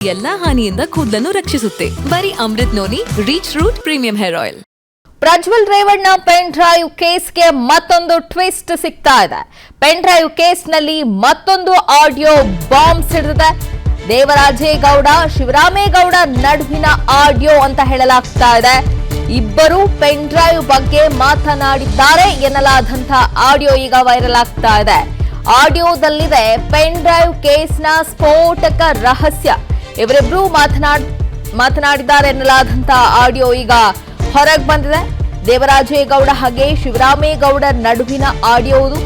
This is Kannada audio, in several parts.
ಎಲ್ಲಾ ಹಾನಿಯಿಂದ ಕೂದಲನ್ನು ರಕ್ಷಿಸುತ್ತೆ. ಬರೀ Amrut noni reach root premium hair oil. Prajwal Revanna pen drive ಕೇಸ್ಗೆ ಮತ್ತೊಂದು ಟ್ವಿಸ್ಟ್ ಸಿಗ್ತಾ ಇದೆ. ಪೆನ್ ಡ್ರೈವ್ ಕೇಸ್ನಲ್ಲಿ ಮತ್ತೊಂದು ಆಡಿಯೋ ಬಾಂಬ್ ಸಿಡಿದಿದೆ. ದೇವರಾಜೇಗೌಡ ಶಿವರಾಮೇಗೌಡ ನಡುವಿನ ಆಡಿಯೋ ಅಂತ ಹೇಳಲಾಗ್ತಾ ಇದೆ. ಇಬ್ಬರು ಪೆನ್ ಡ್ರೈವ್ ಬಗ್ಗೆ ಮಾತನಾಡಿದ್ದಾರೆ ಎನ್ನಲಾದಂತ ಆಡಿಯೋ ಈಗ ವೈರಲ್ ಆಗ್ತಾ ಇದೆ. ಆಡಿಯೋದಲ್ಲಿದೆ ಪೆನ್ ಡ್ರೈವ್ ಕೇಸ್ನ ಸ್ಫೋಟಕ ರಹಸ್ಯ. ಇವರಿಬ್ರು ಮಾತನಾಡಿದ್ದಾರೆ ಎನ್ನಲಾದಂತ ಆಡಿಯೋ ಈಗ ಹೊರಗೆ ಬಂದಿದೆ. ದೇವರಾಜೇಗೌಡ ಹಾಗೆ ಶಿವರಾಮೇಗೌಡ ನಡುವಿನ ಆಡಿಯೋದು.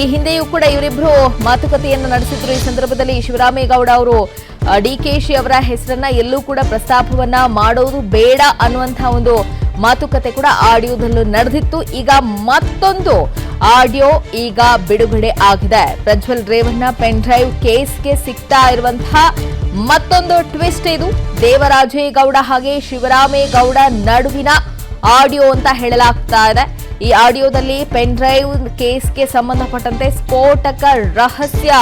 ಈ ಹಿಂದೆಯೂ ಕೂಡ ಇವರಿಬ್ರು ಮಾತುಕತೆಯನ್ನು ನಡೆಸಿದ್ರು. ಈ ಸಂದರ್ಭದಲ್ಲಿ ಶಿವರಾಮೇಗೌಡ ಅವರು ಡಿಕೆಶಿ ಅವರ ಹೆಸರನ್ನ ಎಲ್ಲೂ ಕೂಡ ಪ್ರಸ್ತಾಪವನ್ನ ಮಾಡೋದು ಬೇಡ ಅನ್ನುವಂತಹ ಒಂದು ಮಾತುಕತೆ ಕೂಡ ಆಡಿಯೋದಲ್ಲೂ ನಡೆದಿತ್ತು. ಈಗ ಮತ್ತೊಂದು ಆಡಿಯೋ ಈಗ ಬಿಡುಗಡೆ ಆಗಿದೆ. ಪ್ರಜ್ವಲ್ ರೇವಣ್ಣ ಪೆನ್ ಡ್ರೈವ್ ಕೇಸ್ಗೆ ಸಿಗ್ತಾ ಇರುವಂತಹ ಮತ್ತೊಂದು ಟ್ವಿಸ್ಟ್ ಇದು. ದೇವರಾಜೇಗೌಡ ಹಾಗೆ ಶಿವರಾಮೇಗೌಡ ನಡುವಿನ ಆಡಿಯೋ ಅಂತ ಹೇಳಲಾಗ್ತಾ ಇದೆ. ಈ ಆಡಿಯೋದಲ್ಲಿ ಪೆನ್ ಡ್ರೈವ್ ಕೇಸ್ಗೆ ಸಂಬಂಧಪಟ್ಟಂತೆ ಸ್ಫೋಟಕ ರಹಸ್ಯ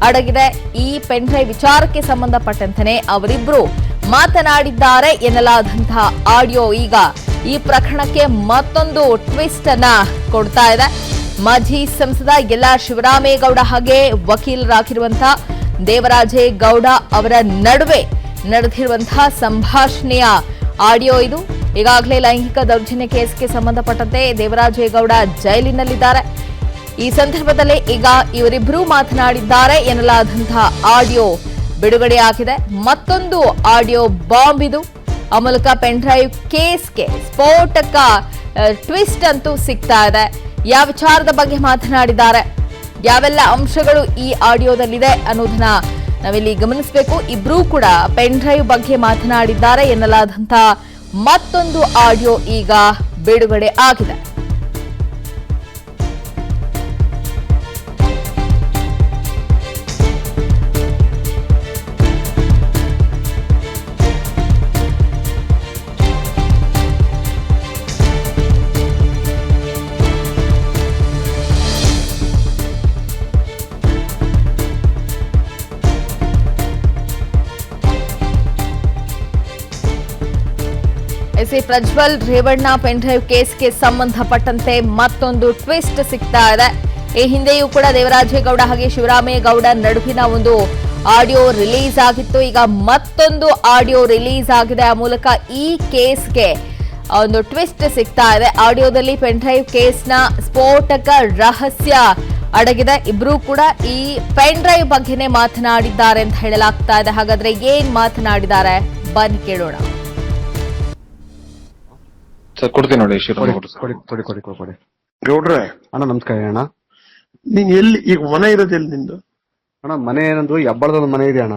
ಅಡಗಿದೆ. ಈ ಪೆನ್ ಡ್ರೈವ್ ವಿಚಾರಕ್ಕೆ ಸಂಬಂಧಪಟ್ಟಂತೆ ಅವರಿಬ್ರು ಮಾತನಾಡಿದ್ದಾರೆ ಎನ್ನಲಾದಂತಹ ಆಡಿಯೋ ಈಗ ಈ ಪ್ರಕರಣಕ್ಕೆ ಮತ್ತೊಂದು ಟ್ವಿಸ್ಟ್ ಅನ್ನ ಕೊಡ್ತಾ ಇದೆ. ಮಾಜಿ ಸಂಸದ ಶಿವರಾಮೇಗೌಡ ಹಾಗೆ ವಕೀಲರಾಗಿರುವಂತಹ ದೇವರಾಜೇಗೌಡ ಅವರ ನಡುವೆ ನಡೆದಿರುವಂತಹ ಸಂಭಾಷಣೆಯ ಆಡಿಯೋ ಇದು. ಈಗಾಗಲೇ ಲೈಂಗಿಕ ದೌರ್ಜನ್ಯ ಕೇಸ್ಗೆ ಸಂಬಂಧಪಟ್ಟಂತೆ ದೇವರಾಜೇಗೌಡ ಜೈಲಿನಲ್ಲಿದ್ದಾರೆ. ಈ ಸಂದರ್ಭದಲ್ಲಿ ಈಗ ಇವರಿಬ್ಬರು ಮಾತನಾಡಿದ್ದಾರೆ ಎನ್ನಲಾದಂತಹ ಆಡಿಯೋ ಬಿಡುಗಡೆಯಾಗಿದೆ. ಮತ್ತೊಂದು ಆಡಿಯೋ ಬಾಂಬ್ ಇದು. ಆ ಮೂಲಕ ಪೆನ್ ಡ್ರೈವ್ ಕೇಸ್ಗೆ ಸ್ಫೋಟಕ ಟ್ವಿಸ್ಟ್ ಅಂತೂ ಸಿಗ್ತಾ ಇದೆ. ಯಾವ ವಿಚಾರದ ಬಗ್ಗೆ ಮಾತನಾಡಿದ್ದಾರೆ, ಯಾವೆಲ್ಲ ಅಂಶಗಳು ಈ ಆಡಿಯೋದಲ್ಲಿದೆ ಅನ್ನೋದನ್ನ ನಾವಿಲ್ಲಿ ಗಮನಿಸಬೇಕು. ಇಬ್ರು ಕೂಡ ಪೆನ್ ಡ್ರೈವ್ ಬಗ್ಗೆ ಮಾತನಾಡಿದ್ದಾರೆ ಎನ್ನಲಾದಂತ ಮತ್ತೊಂದು ಆಡಿಯೋ ಈಗ ಬಿಡುಗಡೆ ಆಗಿದೆ. ಪ್ರಜ್ವಲ್ ರೇವಣ್ಣ ಪೆನ್ ಡ್ರೈವ್ ಕೇಸ್ಗೆ ಸಂಬಂಧಪಟ್ಟಂತೆ ಮತ್ತೊಂದು ಟ್ವಿಸ್ಟ್ ಸಿಗ್ತಾ ಇದೆ. ಈ ಹಿಂದೆಯೂ ಕೂಡ ದೇವರಾಜೇಗೌಡ ಹಾಗೆ ಶಿವರಾಮೇಗೌಡ ನಡುವಿನ ಒಂದು ಆಡಿಯೋ ರಿಲೀಸ್ ಆಗಿತ್ತು. ಈಗ ಮತ್ತೊಂದು ಆಡಿಯೋ ರಿಲೀಸ್ ಆಗಿದೆ. ಆ ಮೂಲಕ ಈ ಕೇಸ್ಗೆ ಒಂದು ಟ್ವಿಸ್ಟ್ ಸಿಗ್ತಾ ಇದೆ. ಆಡಿಯೋದಲ್ಲಿ ಪೆನ್ ಡ್ರೈವ್ ಕೇಸ್ನ ಸ್ಫೋಟಕ ರಹಸ್ಯ ಅಡಗಿದೆ. ಇಬ್ರು ಕೂಡ ಈ ಪೆನ್ ಡ್ರೈವ್ ಬಗ್ಗೆನೇ ಮಾತನಾಡಿದ್ದಾರೆ ಅಂತ ಹೇಳಲಾಗ್ತಾ ಇದೆ. ಹಾಗಾದ್ರೆ ಏನ್ ಮಾತನಾಡಿದ್ದಾರೆ ಬನ್ನಿ ಕೇಳೋಣ. ಕೊಡ್ತೀನಿ ನೋಡಿ. ಕೊಡಿ ಗೌಡ್ರೆ ಅಣ್ಣ ನಮಸ್ಕಾರ ಅಣ್ಣ. ನೀನ್ ಎಲ್ಲಿ ಈಗ ಮನೆ ಇರೋದು ಎಲ್ಲಿ ನಿಂದು? ಅಣ್ಣ ಮನೆ ಏನಂದ್ರು ಹೆಬ್ಬಳದ ಒಂದು ಮನೆ ಇದೆ ಅಣ್ಣ.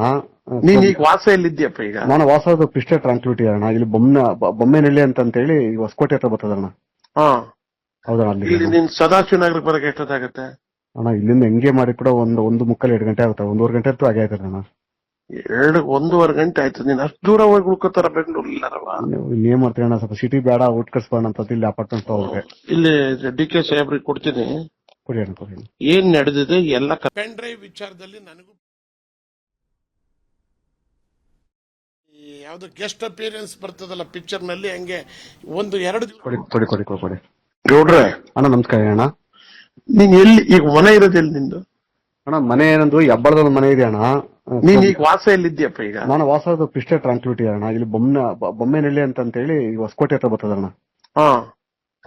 ನೀನ್ ಈಗ ವಾಸ ಎಲ್ಲಿದ್ಯಪ್ಪ? ಈಗ ನಾನು ವಾಸದ ಪಿಸ್ಟೆ ಟ್ರಾನ್ಸ್ಪಿಟಿ ಅಣ್ಣ. ಇಲ್ಲಿ ಬೊಮ್ಮೆನಹಳ್ಳಿ ಅಂತ ಹೇಳಿ ಹೊಸಕೋಟೆ ಹತ್ರ ಬರ್ತದಣ್ಣ. ಹಾ ಹೌದಣ್ಣ. ಇಲ್ಲಿ ನೀನ್ ಸದಾಶಿವ ನಗರಕ್ಕೆ ಬರಕ್ಕೆ ಎಷ್ಟೊತ್ತಾಗತ್ತೆ ಅಣ್ಣ? ಇಲ್ಲಿಂದ ಹೆಂಗೆ ಮಾಡಿ ಕೂಡ ಒಂದು ಮುಕ್ಕಲ್ 2 ಗಂಟೆ ಆಗುತ್ತೆ. 1.5 ಗಂಟೆ ಅಂತೂ ಆಗೇ ಆಯ್ತದ ಅಣ್ಣ. 1.5 ಗಂಟೆ ಆಯ್ತು. ನೀನ್ ಅಷ್ಟು ದೂರ ಹೋಗಿ ಉಳ್ಕೋತಾರ ಬೆಂಗಳೂರಿಲ್ಲಾರವ? ಏನ್ ಮಾಡ್ತೀವಿ ಅಣ್ಣ, ಸ್ವಲ್ಪ ಸಿಟಿ ಬೇಡ, ಊಟ ಕಟ್ಸ್ಬೋಣ ಅಂತ ಇಲ್ಲಿ ಅಪಾರ್ಟ್ಮೆಂಟ್ ಹೋಗ್ರೆ ಇಲ್ಲಿ ಡಿ.ಕೆ. ಸಾಹೇಬ್ರಿಗೆ ಕೊಡ್ತೀನಿ. ಕೊಡಿ ಅಣ್ಣ ಕೊಡಿ. ಏನ್ ನಡೆದಿದೆ ಎಲ್ಲ ಪೆನ್ ಡ್ರೈವ್ ವಿಚಾರದಲ್ಲಿ ನನಗೂ ಯಾವ್ದು ಗೆಸ್ಟ್ ಅಪಿಯರೆನ್ಸ್ ಬರ್ತದಲ್ಲ ಪಿಕ್ಚರ್ ನಲ್ಲಿ, ಹಂಗೆ 1-2 ಕೊಡಿ. ಗೌಡ್ರೆ ಅಣ್ಣ ನಮಸ್ಕಾರ ಅಣ್ಣ. ನೀನ್ ಎಲ್ಲಿ ಈಗ ಮನೆ ಇರೋದು ಎಲ್ಲಿ ನಿಂದು? ಅಣ್ಣ ಮನೆ ಏನಂದ್ರು ಹೆಬ್ಬಳದ ಒಂದು ಮನೆ ಇದೆ ಅಣ್ಣ. ನೀನ್ ಈಗ ವಾಸ ಎಲ್ಲಿದ್ಯಪ್ಪ? ಈಗ ನಾನು ವಾಸದ ಪಿಸ್ಟೆ ಟ್ರಾನ್ಸ್ಪಿಟಿ ಅಣ್ಣ. ಇಲ್ಲಿ ಬೊಮ್ಮೆನಹಳ್ಳಿ ಅಂತ ಹೇಳಿ ಹೊಸಕೋಟೆ ಹತ್ರ ಬರ್ತದಣ್ಣ. ಹಾ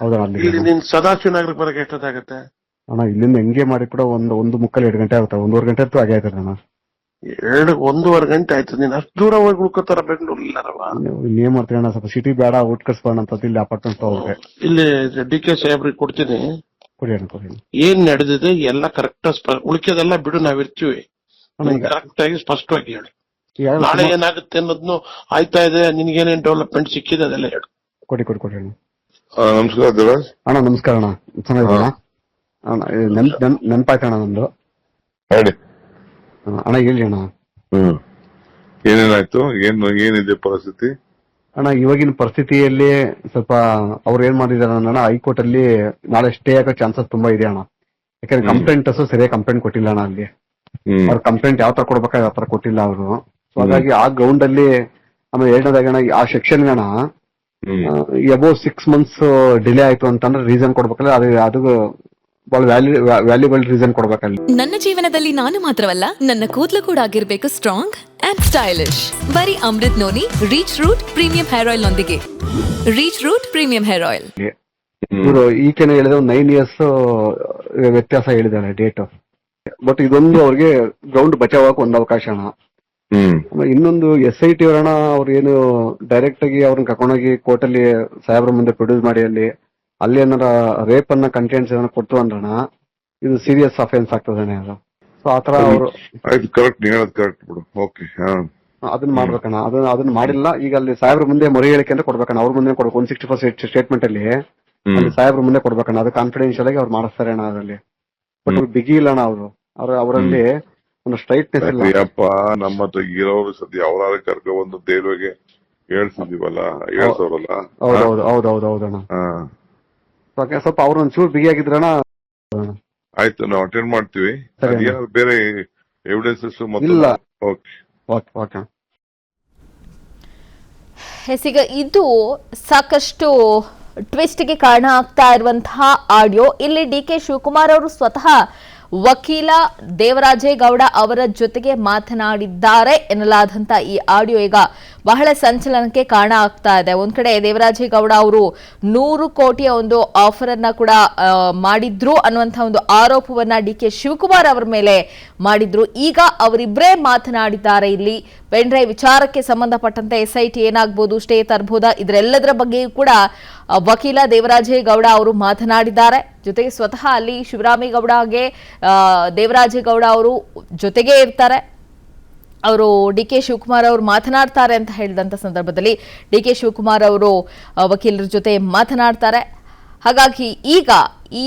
ಹೌದಣ್ಣ. ಇಲ್ಲಿ ನೀನ್ ಸದಾಶಿವ ನಗರಕ್ಕೆ ಬರಕ್ಕೆ ಎಷ್ಟೊತ್ತಾಗತ್ತೆ ಅಣ್ಣ? ಇಲ್ಲಿಂದ ಹೆಂಗೆ ಮಾಡಿ ಕೂಡ ಒಂದು ಮುಕ್ಕಲ್ 2 ಗಂಟೆ ಆಗುತ್ತೆ. 1.5 ಗಂಟೆ ಅಂತೂ ಆಗೇ ಆಯ್ತದ ಅಣ್ಣ. 1.5 ಗಂಟೆ ಆಯ್ತು. ನೀನ್ ಅಷ್ಟು ದೂರ ಹೋಗಿ ಉಳ್ಕೋತಾರ ಬೆಂಗಳೂರಿಲ್ಲಾರವ? ಏನ್ ಮಾಡ್ತೀವಿ ಅಣ್ಣ, ಸ್ವಲ್ಪ ಸಿಟಿ ಬೇಡ, ಊಟ ಕಟ್ಸ್ಬೋಣ ಅಂತ ಇಲ್ಲಿ ಅಪಾರ್ಟ್ಮೆಂಟ್ ಹೋಗ್ರೆ ಇಲ್ಲಿ ಡಿ.ಕೆ. ಸಾಹೇಬ್ರಿಗೆ ಕೊಡ್ತೀನಿ. ಕೊಡಿ ಅಣ್ಣ ಕೊಡಿ. ಏನ್ ನಡೆದಿದೆ ಎಲ್ಲ ಕರೆಕ್ಟ್, ಉಳಿಕೆದೆಲ್ಲ ಬಿಡು, ನಾವಿರ್ತೀವಿ. ಕರೆಕ್ಟ್ ಆಗಿ ಸ್ಪಷ್ಟವಾಗಿ ಹೇಳಿ. ನಾಳೆ ಏನಾಗುತ್ತೆ ಅನ್ನೋದ್ನು ಆಯ್ತಾ ಇದೆ. ನಿನ್ಗೇನೇನ್ ಡೆವಲಪ್ಮೆಂಟ್ ಸಿಕ್ಕಿದೆ ಅದೆಲ್ಲ ಹೇಳು. ಕೊಡಿ ಅಣ್ಣ. ನಮಸ್ಕಾರ ದೇವರಾಜ್ ಅಣ್ಣ. ನಮಸ್ಕಾರ ಅಣ್ಣ. ಚೆನ್ನಾಗಿದ್ದೀರಾ ಅಣ್ಣ? ನೆನಪಾಯ್ತಣ್ಣ ನಮ್ದು. ಹೇಳಿ ಅಣ್ಣ. ಹೇಳಿ ಅಣ್ಣ. ಏನೇನಾಯ್ತು? ಏನಿದೆ ಪರಿಸ್ಥಿತಿ? ಅಣ್ಣ ಇವಾಗಿನ ಪರಿಸ್ಥಿತಿಯಲ್ಲಿ ಸ್ವಲ್ಪ ಅವ್ರು ಏನ್ ಮಾಡಿದಾರೆ ಅಣ್ಣ, ಹೈಕೋರ್ಟ್ ಅಲ್ಲಿ ನಾಳೆ ಸ್ಟೇ ಆಗೋ ಚಾನ್ಸಸ್ ತುಂಬಾ ಇದೆ ಅಣ್ಣ. ಯಾಕಂದ್ರೆ ಕಂಪ್ಲೇಂಟರ್ಸ್ ಸರಿಯಾಗಿ ಕಂಪ್ಲೇಂಟ್ ಕೊಟ್ಟಿಲ್ಲ ಅಣ್ಣ. ಅಲ್ಲಿ ಅವ್ರ ಕಂಪ್ಲೇಂಟ್ ಯಾವ ತರ ಕೊಡ್ಬೇಕಾದ್ರೆ ಆ ತರ ಕೊಟ್ಟಿಲ್ಲ ಅವರು. ಸೊ ಹಾಗಾಗಿ ಆ ಗ್ರೌಂಡ್ ಅಲ್ಲಿ ಆಮೇಲೆ ಎರಡನೇದಾಗಣ ಆ ಸೆಕ್ಷನ್ ಗಣ ಅಬೌವ್ 6 months ಡಿಲೇ ಆಯ್ತು ಅಂತಂದ್ರೆ ರೀಸನ್ ಕೊಡ್ಬೇಕಲ್ಲ ಅದು ಬಹಳ ವ್ಯಾಲ್ಯೂಬಲ್ ರೀಸನ್ ಕೊಡ್ಬೇಕಲ್ಲಿ. ನನ್ನ ಜೀವನದಲ್ಲಿ ನಾನು ಮಾತ್ರವಲ್ಲ, ನನ್ನ ಕೂದಲು ಕೂಡ ಆಗಿರ್ಬೇಕು ಸ್ಟ್ರಾಂಗ್ ಅಂಡ್ ಸ್ಟೈಲಿಶ್. ಬರೀ Amrut noni reach root premium hair oil ನೊಂದಿಗೆ. Reach root premium hair oil. ಇವರು ಈಕೆನ ಹೇಳಿದ್ರೆ 9 years ವ್ಯತ್ಯಾಸ ಹೇಳಿದಾರೆ ಡೇಟ್. ಬಟ್ ಇದೊಂದು ಅವ್ರಿಗೆ ಗ್ರೌಂಡ್ ಬಚಾವಕ್ಕೆ ಒಂದು ಅವಕಾಶ ಅಣ್ಣ. ಇನ್ನೊಂದು SIT ಅವರಣ ಅವ್ರು ಏನು ಡೈರೆಕ್ಟ್ ಆಗಿ ಅವ್ರನ್ನ ಕರ್ಕೊಂಡೋಗಿ ಕೋರ್ಟಲ್ಲಿ ಸಾಹೇಬ್ರ ಮುಂದೆ ಪ್ರೊಡ್ಯೂಸ್ ಮಾಡಿ ಅಲ್ಲಿ ಏನಾರ ರೇಪ್ ಅನ್ನ ಕಂಟೆಂಟ್ಸ್ ಏನಾರ ಕೊಡ್ತು ಅಂದ್ರಣ ಇದು ಸೀರಿಯಸ್ ಅಫೆನ್ಸ್ ಆಗ್ತದಾನೆ ಅದು. ಸೊ ಆತರ ಅವರು ಅದನ್ನ ಮಾಡ್ಬೇಕಣ್ಣ. ಅದನ್ನ ಮಾಡಿಲ್ಲ. ಈಗ ಅಲ್ಲಿ ಸಾಹೇಬ್ರ ಮುಂದೆ ಮೊರೆ ಹೇಳಿಕೆ ಅಂತ ಕೊಡ್ಬೇಕಣ್ಣ. ಅವ್ರ ಮುಂದೆ ಕೊಡ್ಬೇಕು. 164 ಸ್ಟೇಟ್ಮೆಂಟ್ ಅಲ್ಲಿ ಸಾಹೇಬ್ರ ಮುಂದೆ ಕೊಡ್ಬೇಕಣ್ಣ. ಅದು ಕಾನ್ಫಿಡೆನ್ಶಿಯಲ್ ಆಗಿ ಅವ್ರು ಮಾಡಿಸ್ತಾರೆ ಅಣ್ಣ ಅದರಲ್ಲಿ. ಬಟ್ ಬಿಗಿ ಇಲ್ಲ ಅಣ್ಣ ಅವರಲ್ಲಿ ಒಂದು ಸ್ಟ್ರೈಟ್ನೆಸ್ ಇಲ್ಲ. ನಮ್ಮ ಹತ್ರ ಇರೋರು ಸದ್ಯ ಅವರ ಕರ್ಕೊಂಡ್ ಬಂದು ದೇವ್ರಿಗೆ ಹೇಳ್ಸಿದೀವಲ್ಲ, ಹೇಳ್ಸೋರಲ್ಲ. ಹೌದೌದೌದೌದಣ್ಣ. ಸ್ವಲ್ಪ ಅವ್ರ ಒಂಚೂರು ಬಿಗಿ ಆಗಿದ್ರಣ್ಣ. ಆಯ್ತು, ನಾವು ಅಟೆಂಡ್ ಮಾಡ್ತೀವಿ. ಬೇರೆ ಎವಿಡೆನ್ಸಸ್ ಈಗ ಇದು ಸಾಕಷ್ಟು ಟ್ವಿಸ್ಟ್ಗೆ ಕಾರಣ ಆಗ್ತಾ ಇರುವಂತಹ ಆಡಿಯೋ. ಇಲ್ಲಿ DK ಶಿವಕುಮಾರ್ ಅವರು ಸ್ವತಃ ವಕೀಲ ದೇವರಾಜೇಗೌಡ ಅವರ ಜೊತೆಗೆ ಮಾತನಾಡಿದ್ದಾರೆ ಎನ್ನಲಾದಂತ ಈ ಆಡಿಯೋ ಈಗ ಬಹಳ ಸಂಚಲನಕ್ಕೆ ಕಾರಣ ಆಗ್ತಾ ಇದೆ. ಒಂದ್ ಕಡೆ ದೇವರಾಜೇಗೌಡ ಅವರು 100 ಕೋಟಿಯ ಒಂದು ಆಫರ್ ಅನ್ನ ಕೂಡ ಮಾಡಿದ್ರು ಅನ್ನುವಂತಹ ಒಂದು ಆರೋಪವನ್ನ DK ಶಿವಕುಮಾರ್ ಅವರ ಮೇಲೆ ಮಾಡಿದ್ರು. ಈಗ ಅವರಿಬ್ಬರೇ ಮಾತನಾಡಿದ್ದಾರೆ. ಇಲ್ಲಿ ಪೆನ್ ಡ್ರೈವ್ ವಿಚಾರಕ್ಕೆ ಸಂಬಂಧಪಟ್ಟಂತೆ SIT ಏನಾಗಬಹುದು, ಸ್ಟೇ ತರಬಹುದಾ, ಇದರೆಲ್ಲದರ ಬಗ್ಗೆಯೂ ಕೂಡ ವಕೀಲ ದೇವರಾಜೇಗೌಡ ಅವರು ಮಾತನಾಡಿದ್ದಾರೆ. ಜೊತೆಗೆ ಸ್ವತಃ ಅಲ್ಲಿ ಶಿವರಾಮೇಗೌಡಗೆ ದೇವರಾಜೇಗೌಡ ಅವರು ಜೊತೆಗೆ ಇರ್ತಾರೆ. ಅವರು DK ಶಿವಕುಮಾರ್ ಅವರು ಮಾತನಾಡ್ತಾರೆ ಅಂತ ಹೇಳಿದಂತ ಸಂದರ್ಭದಲ್ಲಿ DK ಶಿವಕುಮಾರ್ ಅವರು ವಕೀಲರ ಜೊತೆ ಮಾತನಾಡ್ತಾರೆ. ಹಾಗಾಗಿ ಈಗ ಈ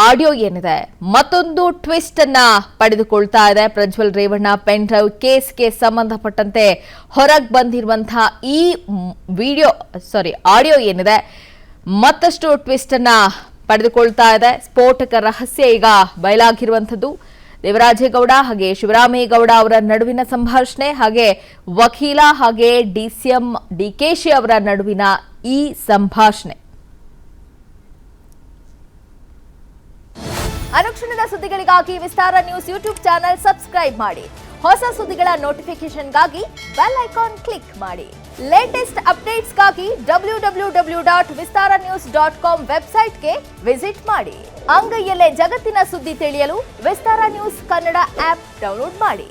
ಆಡಿಯೋ ಏನಿದೆ ಮತ್ತೊಂದು ಟ್ವಿಸ್ಟ್ ಅನ್ನ ಪಡೆದುಕೊಳ್ತಾ ಇದೆ. ಪ್ರಜ್ವಲ್ ರೇವಣ್ಣ ಪೆನ್ ಡ್ರೈವ್ ಕೇಸ್ಗೆ ಸಂಬಂಧಪಟ್ಟಂತೆ ಹೊರಗೆ ಬಂದಿರುವಂತಹ ಈ ಆಡಿಯೋ ಏನಿದೆ ಮತ್ತಷ್ಟು ಟ್ವಿಸ್ಟ್ ಅನ್ನ ಪಡೆದುಕೊಳ್ತಾ ಇದೆ. ಸ್ಫೋಟಕ ರಹಸ್ಯ ಈಗ ಬಯಲಾಗಿರುವಂಥದ್ದು. ದೇವರಾಜೇಗೌಡ ಹಾಗೆ ಶಿವರಾಮೇಗೌಡ ಅವರ ನಡುವಿನ ಸಂಭಾಷಣೆ, ಹಾಗೆ ವಕೀಲ ಹಾಗೆ DCM DKಶಿ ಅವರ ನಡುವಿನ ಈ ಸಂಭಾಷಣೆ. ಅನುಕ್ಷಣದ ಸುದ್ದಿಗಳಿಗಾಗಿ ವಿಸ್ತಾರ ನ್ಯೂಸ್ ಯೂಟ್ಯೂಬ್ ಚಾನೆಲ್ ಸಬ್ಸ್ಕ್ರೈಬ್ ಮಾಡಿ. ಹೊಸ ಸುದ್ದಿಗಳ ನೋಟಿಫಿಕೇಶನ್ಗಾಗಿ ಬೆಲ್ ಐಕಾನ್ ಕ್ಲಿಕ್ ಮಾಡಿ. ಲೇಟೆಸ್ಟ್ ಅಪ್ಡೇಟ್ಸ್ಗಾಗಿ www.vistaranews.com ವೆಬ್ಸೈಟ್ಗೆ ವಿಸಿಟ್ ಮಾಡಿ. ಅಂಗೈಯಲ್ಲೇ ಜಗತ್ತಿನ ಸುದ್ದಿ ತಿಳಿಯಲು ವಿಸ್ತಾರ ನ್ಯೂಸ್ ಕನ್ನಡ ಆಪ್ ಡೌನ್ಲೋಡ್ ಮಾಡಿ.